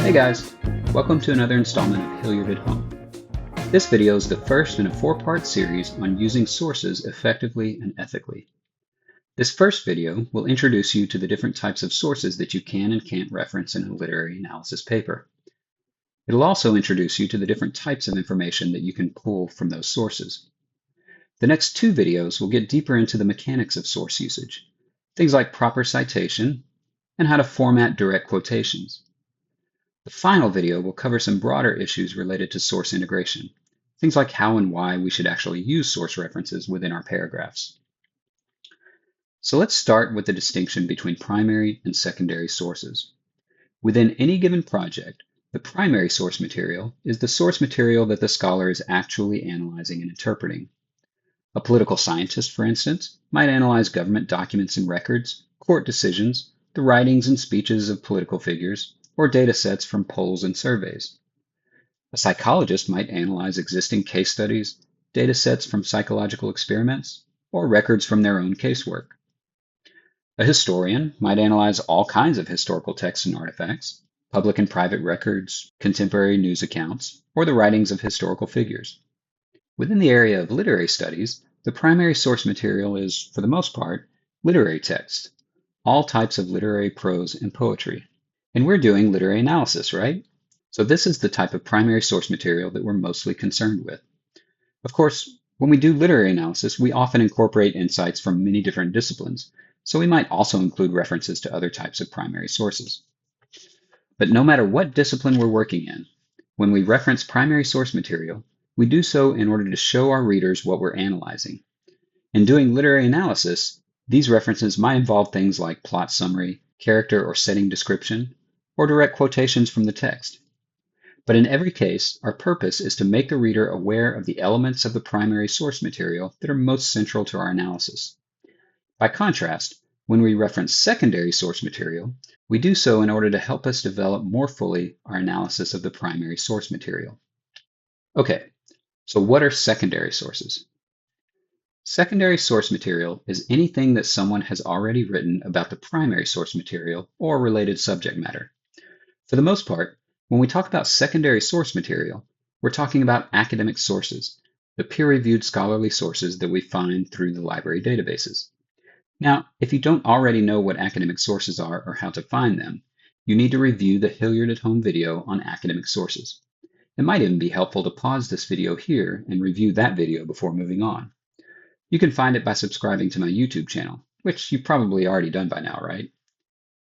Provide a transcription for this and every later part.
Hey guys, welcome to another installment of Hilliard at Home. This video is the first in a four-part series on using sources effectively and ethically. This first video will introduce you to the different types of sources that you can and can't reference in a literary analysis paper. It'll also introduce you to the different types of information that you can pull from those sources. The next two videos will get deeper into the mechanics of source usage, things like proper citation and how to format direct quotations. The final video will cover some broader issues related to source integration, things like how and why we should actually use source references within our paragraphs. So let's start with the distinction between primary and secondary sources. Within any given project, the primary source material is the source material that the scholar is actually analyzing and interpreting. A political scientist, for instance, might analyze government documents and records, court decisions, the writings and speeches of political figures, or data sets from polls and surveys. A psychologist might analyze existing case studies, data sets from psychological experiments, or records from their own casework. A historian might analyze all kinds of historical texts and artifacts, public and private records, contemporary news accounts, or the writings of historical figures. Within the area of literary studies, the primary source material is, for the most part, literary text, all types of literary prose and poetry. And we're doing literary analysis, right? So this is the type of primary source material that we're mostly concerned with. Of course, when we do literary analysis, we often incorporate insights from many different disciplines, so we might also include references to other types of primary sources. But no matter what discipline we're working in, when we reference primary source material, we do so in order to show our readers what we're analyzing. In doing literary analysis, these references might involve things like plot summary, character or setting description, or direct quotations from the text. But in every case, our purpose is to make the reader aware of the elements of the primary source material that are most central to our analysis. By contrast, when we reference secondary source material, we do so in order to help us develop more fully our analysis of the primary source material. Okay, so what are secondary sources? Secondary source material is anything that someone has already written about the primary source material or related subject matter. For the most part, when we talk about secondary source material, we're talking about academic sources, the peer-reviewed scholarly sources that we find through the library databases. Now, if you don't already know what academic sources are or how to find them, you need to review the Hilliard at Home video on academic sources. It might even be helpful to pause this video here and review that video before moving on. You can find it by subscribing to my YouTube channel, which you've probably already done by now, right?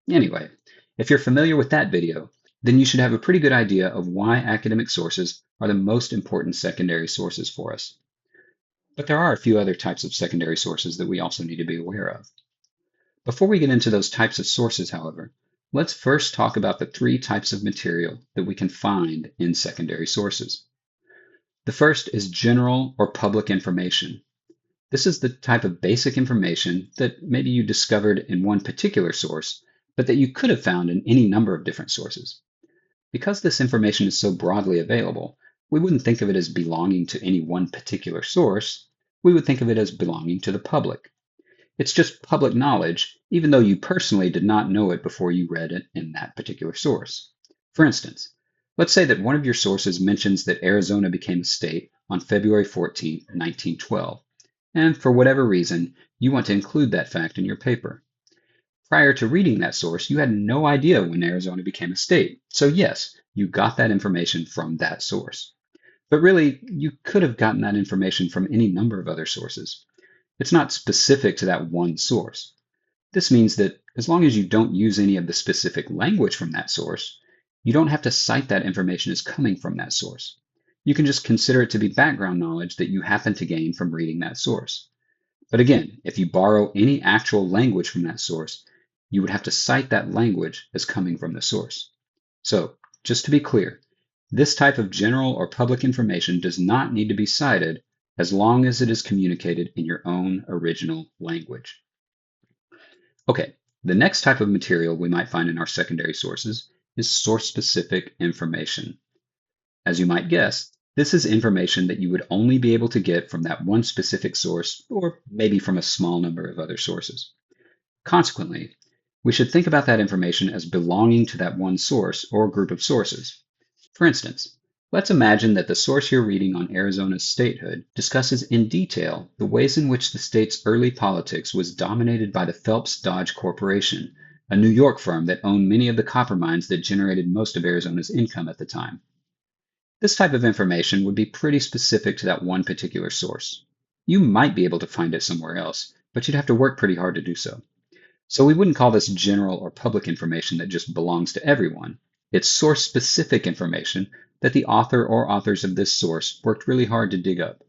Anyway, if you're familiar with that video, then you should have a pretty good idea of why academic sources are the most important secondary sources for us. But there are a few other types of secondary sources that we also need to be aware of. Before we get into those types of sources, however, let's first talk about the three types of material that we can find in secondary sources. The first is general or public information. This is the type of basic information that maybe you discovered in one particular source, but that you could have found in any number of different sources. Because this information is so broadly available, we wouldn't think of it as belonging to any one particular source. We would think of it as belonging to the public. It's just public knowledge, even though you personally did not know it before you read it in that particular source. For instance, let's say that one of your sources mentions that Arizona became a state on February 14, 1912, and for whatever reason, you want to include that fact in your paper. Prior to reading that source, you had no idea when Arizona became a state. So yes, you got that information from that source. But really, you could have gotten that information from any number of other sources. It's not specific to that one source. This means that as long as you don't use any of the specific language from that source, you don't have to cite that information as coming from that source. You can just consider it to be background knowledge that you happen to gain from reading that source. But again, if you borrow any actual language from that source, you would have to cite that language as coming from the source. So, just to be clear, this type of general or public information does not need to be cited as long as it is communicated in your own original language. Okay, the next type of material we might find in our secondary sources is source-specific information. As you might guess, this is information that you would only be able to get from that one specific source, or maybe from a small number of other sources. Consequently, we should think about that information as belonging to that one source or group of sources. For instance, let's imagine that the source you're reading on Arizona's statehood discusses in detail the ways in which the state's early politics was dominated by the Phelps Dodge Corporation, a New York firm that owned many of the copper mines that generated most of Arizona's income at the time. This type of information would be pretty specific to that one particular source. You might be able to find it somewhere else, but you'd have to work pretty hard to do so. So we wouldn't call this general or public information that just belongs to everyone. It's source-specific information that the author or authors of this source worked really hard to dig up.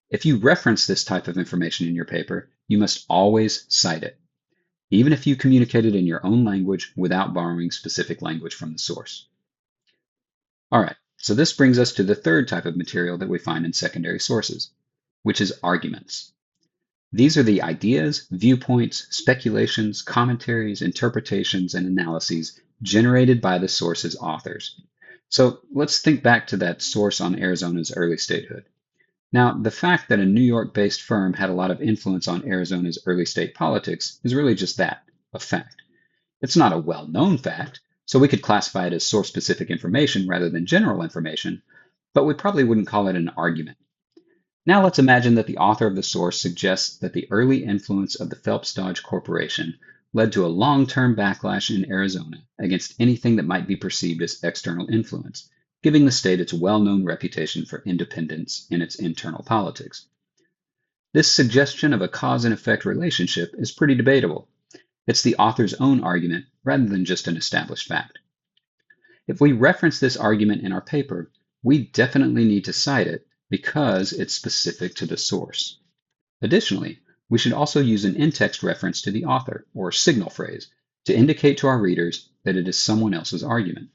If you reference this type of information in your paper, you must always cite it, even if you communicate it in your own language without borrowing specific language from the source. All right, so this brings us to the third type of material that we find in secondary sources, which is arguments. These are the ideas, viewpoints, speculations, commentaries, interpretations, and analyses generated by the source's authors. So let's think back to that source on Arizona's early statehood. Now, the fact that a New York-based firm had a lot of influence on Arizona's early state politics is really just that, a fact. It's not a well-known fact, so we could classify it as source-specific information rather than general information, but we probably wouldn't call it an argument. Now let's imagine that the author of the source suggests that the early influence of the Phelps Dodge Corporation led to a long-term backlash in Arizona against anything that might be perceived as external influence, giving the state its well-known reputation for independence in its internal politics. This suggestion of a cause and effect relationship is pretty debatable. It's the author's own argument rather than just an established fact. If we reference this argument in our paper, we definitely need to cite it because it's specific to the source. Additionally, we should also use an in-text reference to the author, or signal phrase, to indicate to our readers that it is someone else's argument.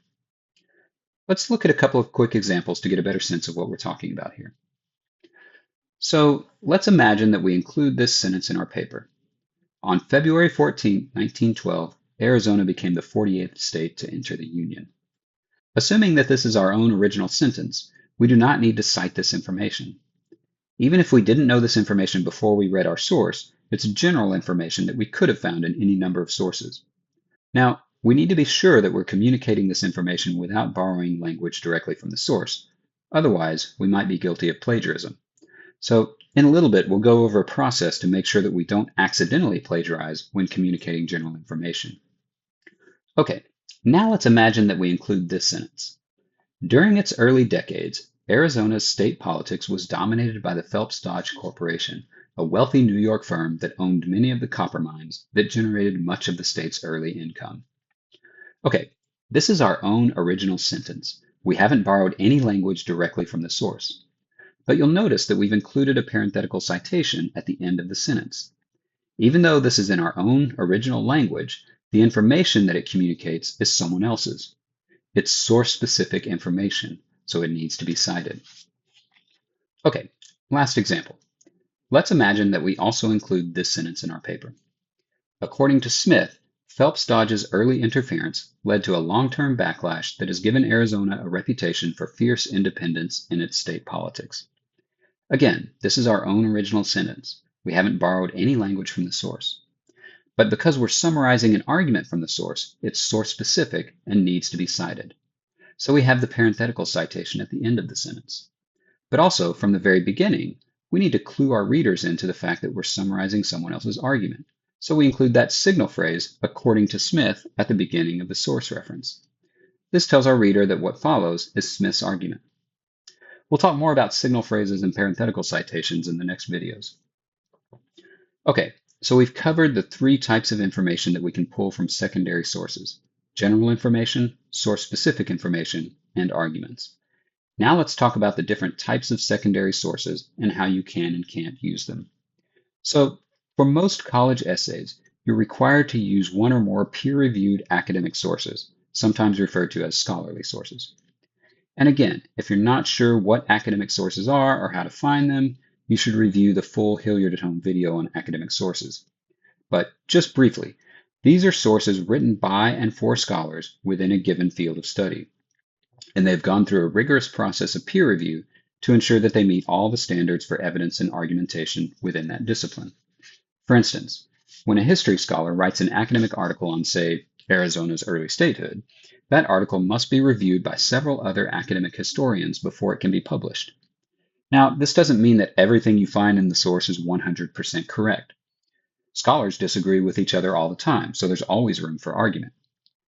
Let's look at a couple of quick examples to get a better sense of what we're talking about here. So let's imagine that we include this sentence in our paper. On February 14, 1912, Arizona became the 48th state to enter the Union. Assuming that this is our own original sentence, we do not need to cite this information. Even if we didn't know this information before we read our source, it's general information that we could have found in any number of sources. Now, we need to be sure that we're communicating this information without borrowing language directly from the source. Otherwise, we might be guilty of plagiarism. So, in a little bit, we'll go over a process to make sure that we don't accidentally plagiarize when communicating general information. Okay, now let's imagine that we include this sentence. During its early decades, Arizona's state politics was dominated by the Phelps Dodge Corporation, a wealthy New York firm that owned many of the copper mines that generated much of the state's early income. Okay, this is our own original sentence. We haven't borrowed any language directly from the source. But you'll notice that we've included a parenthetical citation at the end of the sentence. Even though this is in our own original language, the information that it communicates is someone else's. It's source-specific information, so it needs to be cited. Okay, last example. Let's imagine that we also include this sentence in our paper. According to Smith, Phelps Dodge's early interference led to a long-term backlash that has given Arizona a reputation for fierce independence in its state politics. Again, this is our own original sentence. We haven't borrowed any language from the source. But because we're summarizing an argument from the source, it's source-specific and needs to be cited. So we have the parenthetical citation at the end of the sentence. But also, from the very beginning, we need to clue our readers into the fact that we're summarizing someone else's argument. So we include that signal phrase, according to Smith, at the beginning of the source reference. This tells our reader that what follows is Smith's argument. We'll talk more about signal phrases and parenthetical citations in the next videos. Okay, so we've covered the three types of information that we can pull from secondary sources: general information, source-specific information, and arguments. Now let's talk about the different types of secondary sources and how you can and can't use them. So, for most college essays, you're required to use one or more peer-reviewed academic sources, sometimes referred to as scholarly sources. And again, if you're not sure what academic sources are or how to find them, you should review the full Hilliard at Home video on academic sources. But just briefly, these are sources written by and for scholars within a given field of study. And they've gone through a rigorous process of peer review to ensure that they meet all the standards for evidence and argumentation within that discipline. For instance, when a history scholar writes an academic article on, say, Arizona's early statehood, that article must be reviewed by several other academic historians before it can be published. Now, this doesn't mean that everything you find in the source is 100% correct. Scholars disagree with each other all the time, so there's always room for argument.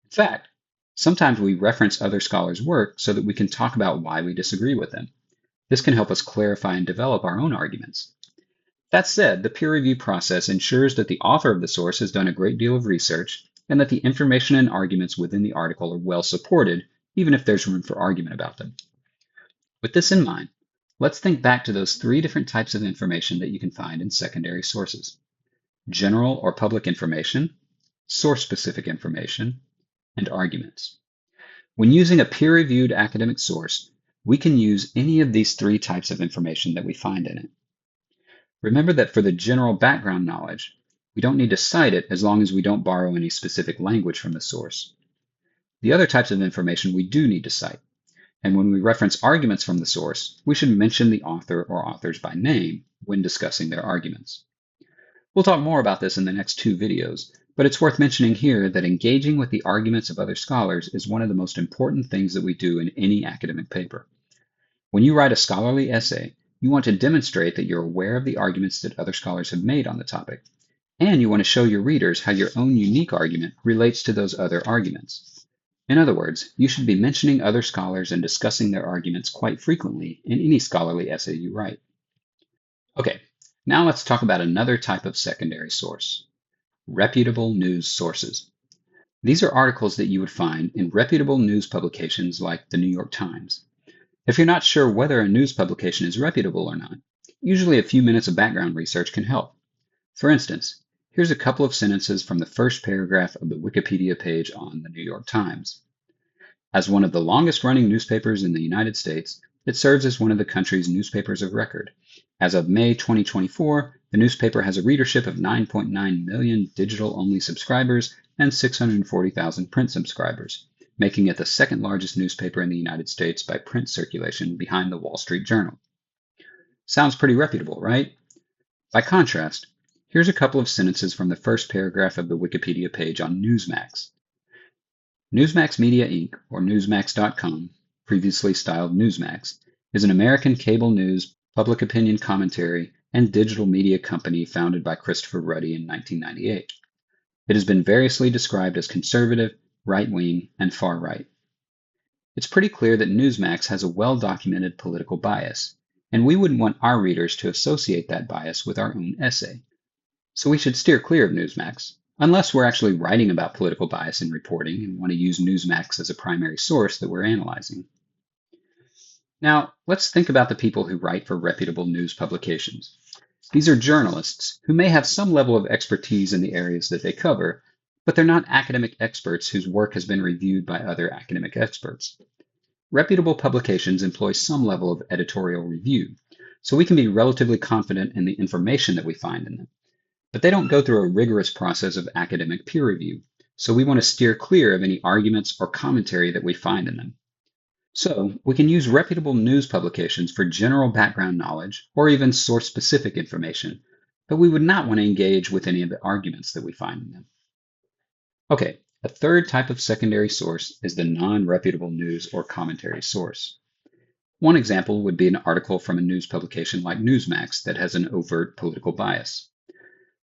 In fact, sometimes we reference other scholars' work so that we can talk about why we disagree with them. This can help us clarify and develop our own arguments. That said, the peer review process ensures that the author of the source has done a great deal of research and that the information and arguments within the article are well supported, even if there's room for argument about them. With this in mind, let's think back to those three different types of information that you can find in secondary sources: general or public information, source-specific information, and arguments. When using a peer-reviewed academic source, we can use any of these three types of information that we find in it. Remember that for the general background knowledge, we don't need to cite it as long as we don't borrow any specific language from the source. The other types of information we do need to cite, and when we reference arguments from the source, we should mention the author or authors by name when discussing their arguments. We'll talk more about this in the next two videos, but it's worth mentioning here that engaging with the arguments of other scholars is one of the most important things that we do in any academic paper. When you write a scholarly essay, you want to demonstrate that you're aware of the arguments that other scholars have made on the topic, and you want to show your readers how your own unique argument relates to those other arguments. In other words, you should be mentioning other scholars and discussing their arguments quite frequently in any scholarly essay you write. Okay, now let's talk about another type of secondary source: reputable news sources. These are articles that you would find in reputable news publications like the New York Times. If you're not sure whether a news publication is reputable or not, usually a few minutes of background research can help. For instance, here's a couple of sentences from the first paragraph of the Wikipedia page on the New York Times. As one of the longest-running newspapers in the United States, it serves as one of the country's newspapers of record. As of May 2024, the newspaper has a readership of 9.9 million digital-only subscribers and 640,000 print subscribers, making it the second largest newspaper in the United States by print circulation behind the Wall Street Journal. Sounds pretty reputable, right? By contrast, here's a couple of sentences from the first paragraph of the Wikipedia page on Newsmax. Newsmax Media Inc., or Newsmax.com, previously styled Newsmax, is an American cable news, public opinion commentary, and digital media company founded by Christopher Ruddy in 1998. It has been variously described as conservative, right-wing, and far-right. It's pretty clear that Newsmax has a well-documented political bias, and we wouldn't want our readers to associate that bias with our own essay. So we should steer clear of Newsmax, unless we're actually writing about political bias in reporting and want to use Newsmax as a primary source that we're analyzing. Now, let's think about the people who write for reputable news publications. These are journalists who may have some level of expertise in the areas that they cover, but they're not academic experts whose work has been reviewed by other academic experts. Reputable publications employ some level of editorial review, so we can be relatively confident in the information that we find in them. But they don't go through a rigorous process of academic peer review, so we want to steer clear of any arguments or commentary that we find in them. So we can use reputable news publications for general background knowledge or even source-specific information, but we would not want to engage with any of the arguments that we find in them. Okay, a third type of secondary source is the non-reputable news or commentary source. One example would be an article from a news publication like Newsmax that has an overt political bias.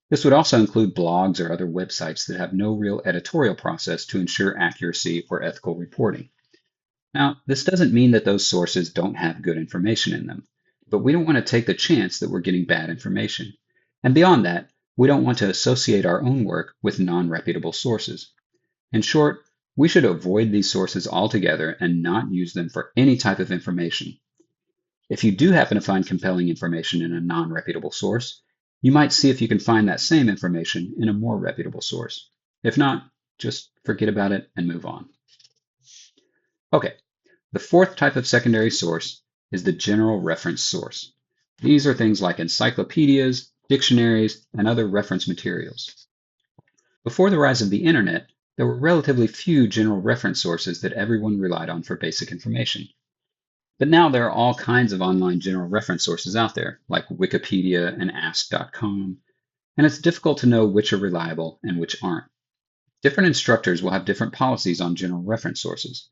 This would also include blogs or other websites that have no real editorial process to ensure accuracy or ethical reporting. Now, this doesn't mean that those sources don't have good information in them, but we don't want to take the chance that we're getting bad information. And beyond that, we don't want to associate our own work with non-reputable sources. In short, we should avoid these sources altogether and not use them for any type of information. If you do happen to find compelling information in a non-reputable source, you might see if you can find that same information in a more reputable source. If not, just forget about it and move on. Okay, the fourth type of secondary source is the general reference source. These are things like encyclopedias, dictionaries, and other reference materials. Before the rise of the internet, there were relatively few general reference sources that everyone relied on for basic information. But now there are all kinds of online general reference sources out there, like Wikipedia and Ask.com. and it's difficult to know which are reliable and which aren't. Different instructors will have different policies on general reference sources.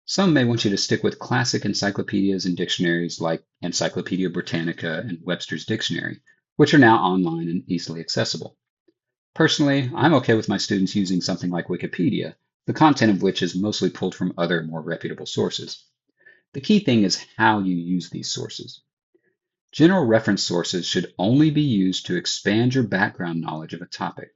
Some may want you to stick with classic encyclopedias and dictionaries like Encyclopedia Britannica and Webster's Dictionary, which are now online and easily accessible. Personally, I'm okay with my students using something like Wikipedia, the content of which is mostly pulled from other more reputable sources. The key thing is how you use these sources. General reference sources should only be used to expand your background knowledge of a topic.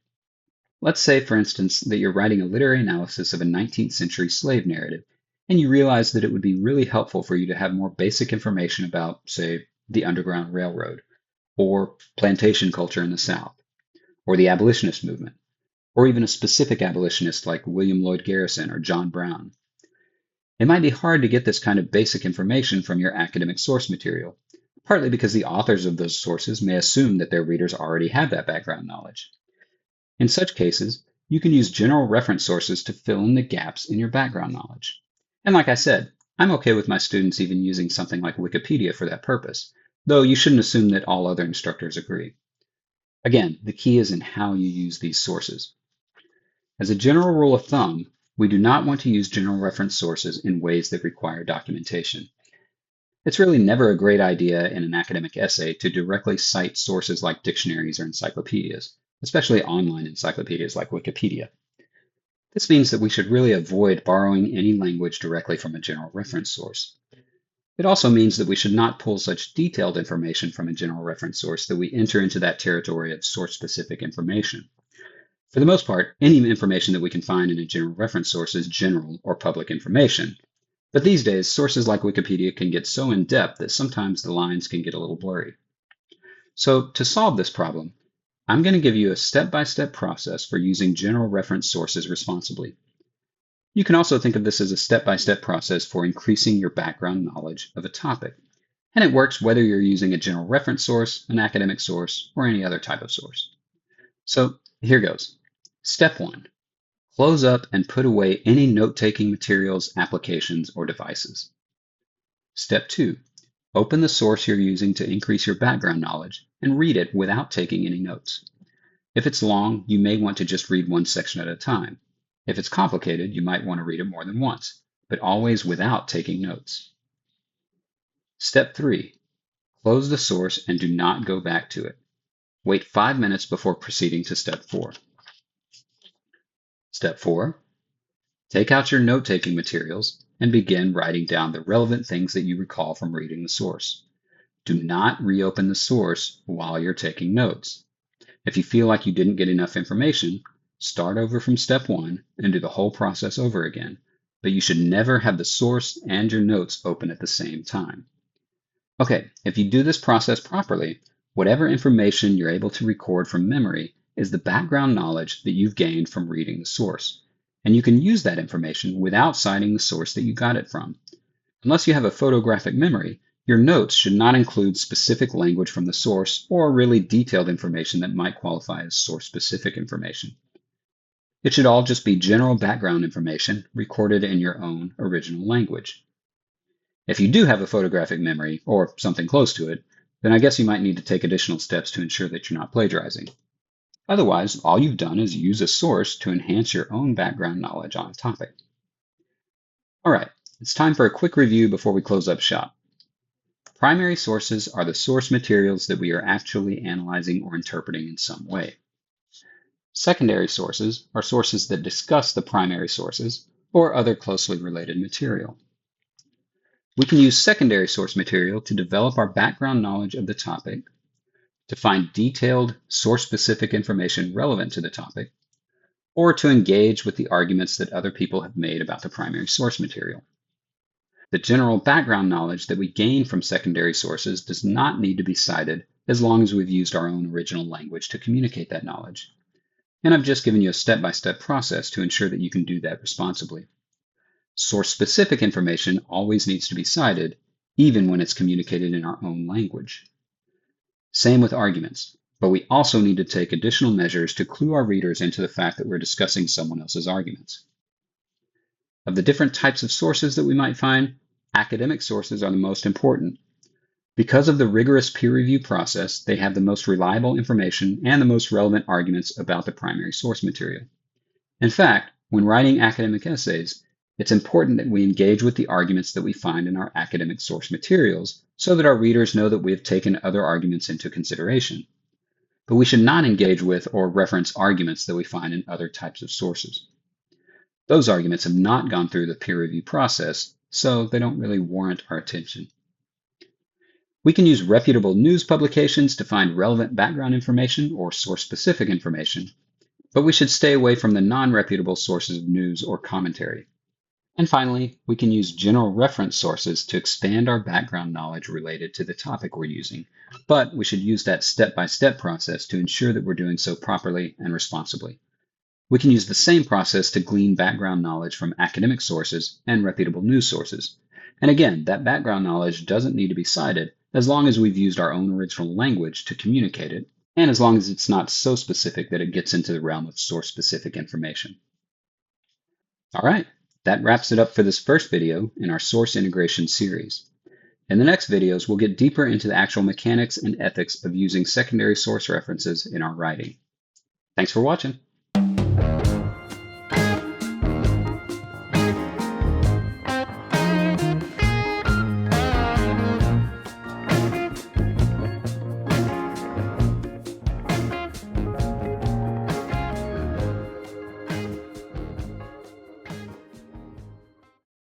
Let's say, for instance, that you're writing a literary analysis of a 19th century slave narrative, and you realize that it would be really helpful for you to have more basic information about, say, the Underground Railroad, or plantation culture in the South, or the abolitionist movement, or even a specific abolitionist like William Lloyd Garrison or John Brown. It might be hard to get this kind of basic information from your academic source material, partly because the authors of those sources may assume that their readers already have that background knowledge. In such cases, you can use general reference sources to fill in the gaps in your background knowledge. And like I said, I'm okay with my students even using something like Wikipedia for that purpose, though you shouldn't assume that all other instructors agree. Again, the key is in how you use these sources. As a general rule of thumb, we do not want to use general reference sources in ways that require documentation. It's really never a great idea in an academic essay to directly cite sources like dictionaries or encyclopedias, especially online encyclopedias like Wikipedia. This means that we should really avoid borrowing any language directly from a general reference source. It also means that we should not pull such detailed information from a general reference source that we enter into that territory of source-specific information. For the most part, any information that we can find in a general reference source is general or public information. But these days, sources like Wikipedia can get so in-depth that sometimes the lines can get a little blurry. So to solve this problem, I'm going to give you a step-by-step process for using general reference sources responsibly. You can also think of this as a step-by-step process for increasing your background knowledge of a topic. And it works whether you're using a general reference source, an academic source, or any other type of source. So here goes. Step 1. Close up and put away any note-taking materials, applications, or devices. Step 2. Open the source you're using to increase your background knowledge and read it without taking any notes. If it's long, you may want to just read one section at a time. If it's complicated, you might want to read it more than once, but always without taking notes. Step 3. Close the source and do not go back to it. Wait 5 minutes before proceeding to Step 4. Step 4. Take out your note-taking materials and begin writing down the relevant things that you recall from reading the source. Do not reopen the source while you're taking notes. If you feel like you didn't get enough information, start over from Step 1 and do the whole process over again, but you should never have the source and your notes open at the same time. Okay, if you do this process properly, whatever information you're able to record from memory is the background knowledge that you've gained from reading the source. And you can use that information without citing the source that you got it from. Unless you have a photographic memory, your notes should not include specific language from the source or really detailed information that might qualify as source-specific information. It should all just be general background information recorded in your own original language. If you do have a photographic memory, or something close to it, then I guess you might need to take additional steps to ensure that you're not plagiarizing. Otherwise, all you've done is use a source to enhance your own background knowledge on a topic. All right, it's time for a quick review before we close up shop. Primary sources are the source materials that we are actually analyzing or interpreting in some way. Secondary sources are sources that discuss the primary sources or other closely related material. We can use secondary source material to develop our background knowledge of the topic, to find detailed source-specific information relevant to the topic, or to engage with the arguments that other people have made about the primary source material. The general background knowledge that we gain from secondary sources does not need to be cited as long as we've used our own original language to communicate that knowledge. And I've just given you a step-by-step process to ensure that you can do that responsibly. Source-specific information always needs to be cited, even when it's communicated in our own language. Same with arguments, but we also need to take additional measures to clue our readers into the fact that we're discussing someone else's arguments. Of the different types of sources that we might find, academic sources are the most important. Because of the rigorous peer review process, they have the most reliable information and the most relevant arguments about the primary source material. In fact, when writing academic essays, it's important that we engage with the arguments that we find in our academic source materials so that our readers know that we have taken other arguments into consideration. But we should not engage with or reference arguments that we find in other types of sources. Those arguments have not gone through the peer review process, so they don't really warrant our attention. We can use reputable news publications to find relevant background information or source-specific information, but we should stay away from the non-reputable sources of news or commentary. And finally, we can use general reference sources to expand our background knowledge related to the topic we're using, but we should use that step-by-step process to ensure that we're doing so properly and responsibly. We can use the same process to glean background knowledge from academic sources and reputable news sources. And again, that background knowledge doesn't need to be cited as long as we've used our own original language to communicate it, and as long as it's not so specific that it gets into the realm of source-specific information. All right, that wraps it up for this first video in our source integration series. In the next videos, we'll get deeper into the actual mechanics and ethics of using secondary source references in our writing. Thanks for watching.